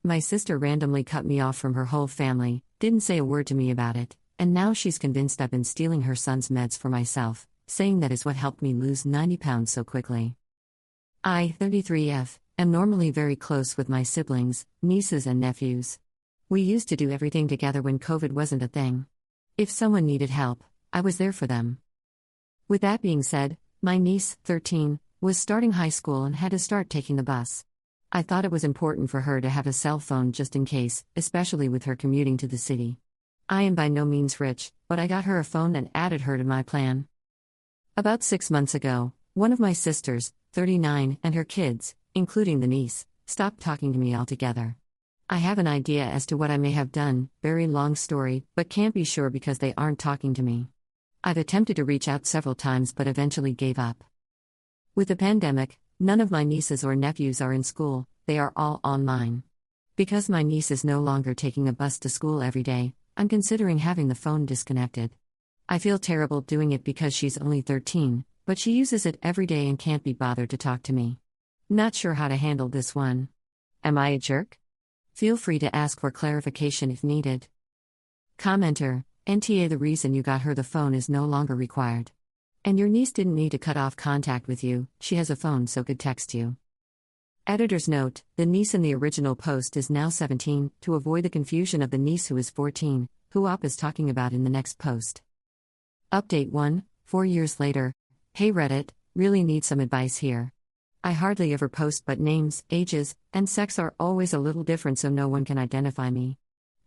My sister randomly cut me off from her whole family, didn't say a word to me about it, and now she's convinced I've been stealing her son's meds for myself, saying that is what helped me lose 90 pounds so quickly. I, 33F, am normally very close with my siblings, nieces and nephews. We used to do everything together when COVID wasn't a thing. If someone needed help, I was there for them. With that being said, my niece, 13, was starting high school and had to start taking the bus. I thought it was important for her to have a cell phone just in case, especially with her commuting to the city. I am by no means rich, but I got her a phone and added her to my plan. About 6 months ago, one of my sisters, 39, and her kids, including the niece, stopped talking to me altogether. I have an idea as to what I may have done, very long story, but can't be sure because they aren't talking to me. I've attempted to reach out several times but eventually gave up. With the pandemic, none of my nieces or nephews are in school, they are all online. Because my niece is no longer taking a bus to school every day, I'm considering having the phone disconnected. I feel terrible doing it because she's only 13, but she uses it every day and can't be bothered to talk to me. Not sure how to handle this one. Am I a jerk? Feel free to ask for clarification if needed. Commenter, NTA: the reason you got her the phone is no longer required. And your niece didn't need to cut off contact with you, she has a phone so could text you. Editor's note: the niece in the original post is now 17, to avoid the confusion of the niece who is 14, who Op is talking about in the next post. Update 1, 4 years later. Hey Reddit, really need some advice here. I hardly ever post but names, ages, and sex are always a little different so no one can identify me.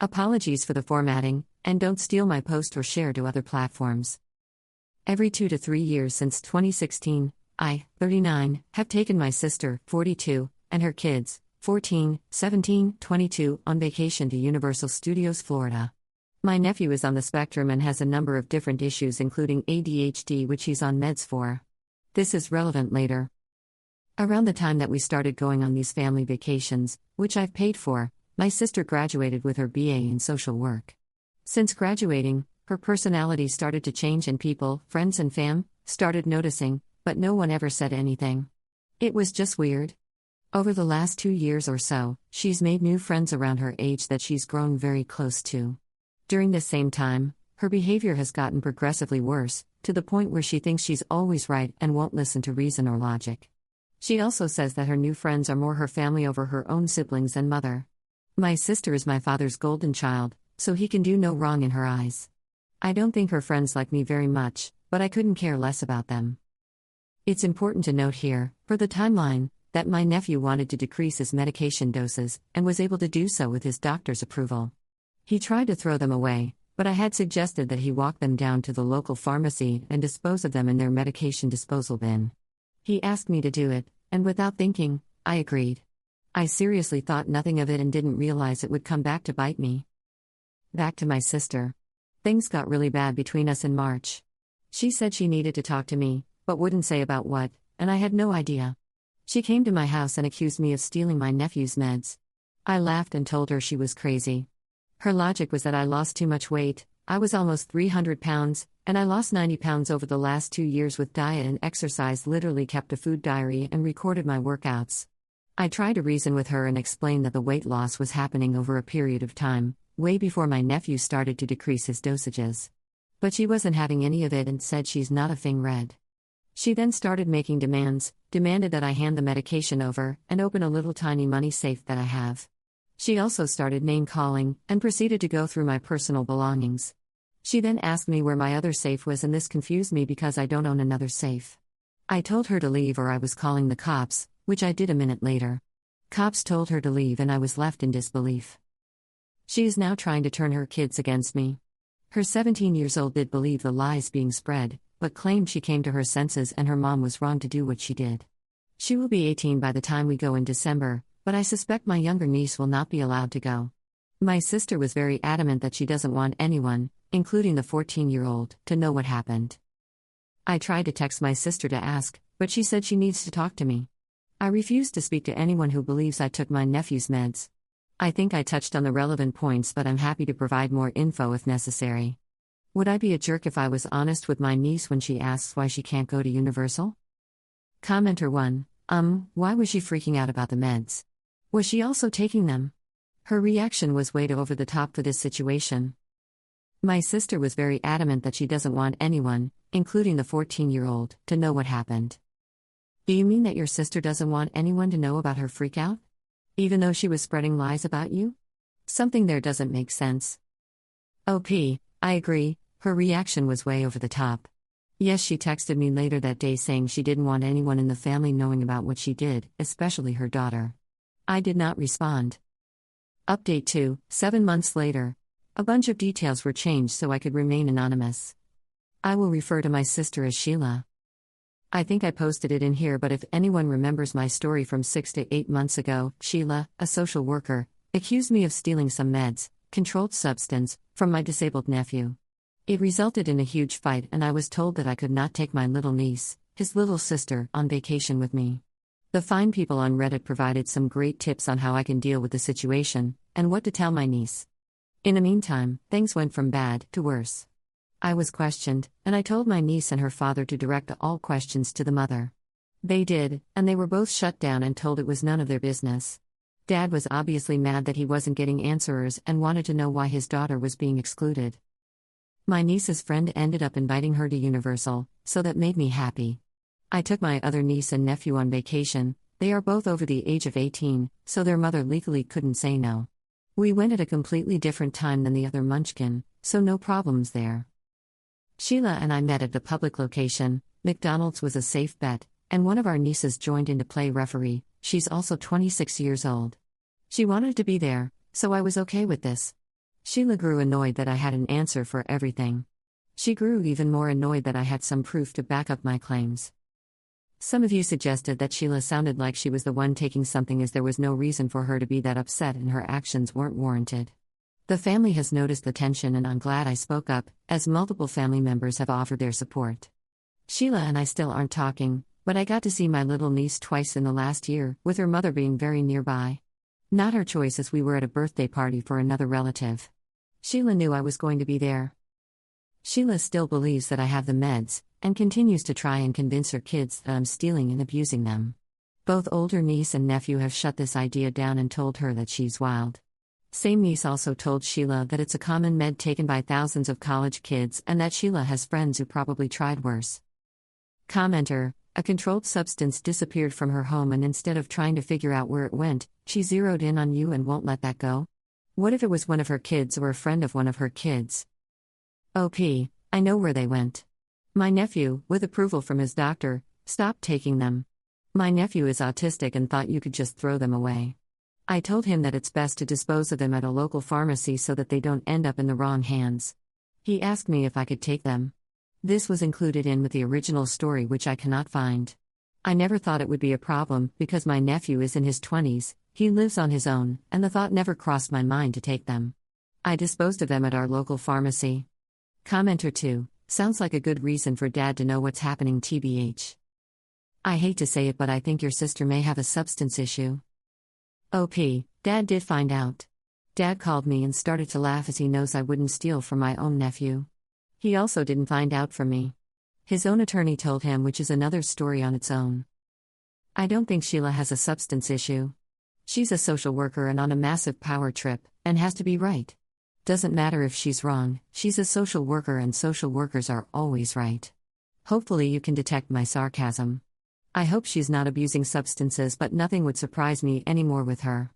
Apologies for the formatting, and don't steal my post or share to other platforms. Every 2 to 3 years since 2016, I, 39, have taken my sister, 42, and her kids, 14, 17, 22, on vacation to Universal Studios Florida. My nephew is on the spectrum and has a number of different issues including ADHD which he's on meds for. This is relevant later. Around the time that we started going on these family vacations, which I've paid for, my sister graduated with her BA in social work. Since graduating, her personality started to change and people, friends and fam, started noticing, but no one ever said anything. It was just weird. Over the last 2 years or so, she's made new friends around her age that she's grown very close to. During this same time, her behavior has gotten progressively worse, to the point where she thinks she's always right and won't listen to reason or logic. She also says that her new friends are more her family over her own siblings and mother. My sister is my father's golden child, so he can do no wrong in her eyes. I don't think her friends like me very much, but I couldn't care less about them. It's important to note here, for the timeline, that my nephew wanted to decrease his medication doses, and was able to do so with his doctor's approval. He tried to throw them away, but I had suggested that he walk them down to the local pharmacy and dispose of them in their medication disposal bin. He asked me to do it, and without thinking, I agreed. I seriously thought nothing of it and didn't realize it would come back to bite me. Back to my sister. Things got really bad between us in March. She said she needed to talk to me, but wouldn't say about what, and I had no idea. She came to my house and accused me of stealing my nephew's meds. I laughed and told her she was crazy. Her logic was that I lost too much weight, I was almost 300 pounds, and I lost 90 pounds over the last 2 years with diet and exercise, literally kept a food diary and recorded my workouts. I tried to reason with her and explain that the weight loss was happening over a period of time, way before my nephew started to decrease his dosages. But she wasn't having any of it and said she's not a thing red. She then started making demands, demanded that I hand the medication over and open a little tiny money safe that I have. She also started name-calling and proceeded to go through my personal belongings. She then asked me where my other safe was and this confused me because I don't own another safe. I told her to leave or I was calling the cops, which I did a minute later. Cops told her to leave and I was left in disbelief. She is now trying to turn her kids against me. Her 17-year-old did believe the lies being spread, but claimed she came to her senses and her mom was wrong to do what she did. She will be 18 by the time we go in December, but I suspect my younger niece will not be allowed to go. My sister was very adamant that she doesn't want anyone, including the 14-year-old, to know what happened. I tried to text my sister to ask, but she said she needs to talk to me. I refused to speak to anyone who believes I took my nephew's meds. I think I touched on the relevant points, but I'm happy to provide more info if necessary. Would I be a jerk if I was honest with my niece when she asks why she can't go to Universal? Commenter 1, why was she freaking out about the meds? Was she also taking them? Her reaction was way over the top for this situation. My sister was very adamant that she doesn't want anyone, including the 14-year-old, to know what happened. Do you mean that your sister doesn't want anyone to know about her freakout? Even though she was spreading lies about you? Something there doesn't make sense. OP, I agree, her reaction was way over the top. Yes, she texted me later that day saying she didn't want anyone in the family knowing about what she did, especially her daughter. I did not respond. Update 2, 7 months later. A bunch of details were changed so I could remain anonymous. I will refer to my sister as Sheila. I think I posted it in here, but if anyone remembers my story from 6 to 8 months ago, Sheila, a social worker, accused me of stealing some meds, controlled substance, from my disabled nephew. It resulted in a huge fight, and I was told that I could not take my little niece, his little sister, on vacation with me. The fine people on Reddit provided some great tips on how I can deal with the situation, and what to tell my niece. In the meantime, things went from bad to worse. I was questioned, and I told my niece and her father to direct all questions to the mother. They did, and they were both shut down and told it was none of their business. Dad was obviously mad that he wasn't getting answers and wanted to know why his daughter was being excluded. My niece's friend ended up inviting her to Universal, so that made me happy. I took my other niece and nephew on vacation. They are both over the age of 18, so their mother legally couldn't say no. We went at a completely different time than the other munchkin, so no problems there. Sheila and I met at a public location. McDonald's was a safe bet, and one of our nieces joined in to play referee. She's also 26 years old. She wanted to be there, so I was okay with this. Sheila grew annoyed that I had an answer for everything. She grew even more annoyed that I had some proof to back up my claims. Some of you suggested that Sheila sounded like she was the one taking something, as there was no reason for her to be that upset and her actions weren't warranted. The family has noticed the tension, and I'm glad I spoke up, as multiple family members have offered their support. Sheila and I still aren't talking, but I got to see my little niece twice in the last year, with her mother being very nearby. Not her choice, as we were at a birthday party for another relative. Sheila knew I was going to be there. Sheila still believes that I have the meds, and continues to try and convince her kids that I'm stealing and abusing them. Both older niece and nephew have shut this idea down and told her that she's wild. Same niece also told Sheila that it's a common med taken by thousands of college kids and that Sheila has friends who probably tried worse. Commenter: a controlled substance disappeared from her home, and instead of trying to figure out where it went, she zeroed in on you and won't let that go? What if it was one of her kids or a friend of one of her kids? OP, I know where they went. My nephew, with approval from his doctor, stopped taking them. My nephew is autistic and thought you could just throw them away. I told him that it's best to dispose of them at a local pharmacy so that they don't end up in the wrong hands. He asked me if I could take them. This was included in with the original story, which I cannot find. I never thought it would be a problem, because my nephew is in his 20s, he lives on his own, and the thought never crossed my mind to take them. I disposed of them at our local pharmacy. Commenter 2: sounds like a good reason for Dad to know what's happening, TBH. I hate to say it, but I think your sister may have a substance issue. OP, Dad did find out. Dad called me and started to laugh, as he knows I wouldn't steal from my own nephew. He also didn't find out from me. His own attorney told him, which is another story on its own. I don't think Sheila has a substance issue. She's a social worker and on a massive power trip, and has to be right. Doesn't matter if she's wrong, she's a social worker and social workers are always right. Hopefully you can detect my sarcasm. I hope she's not abusing substances, but nothing would surprise me anymore with her.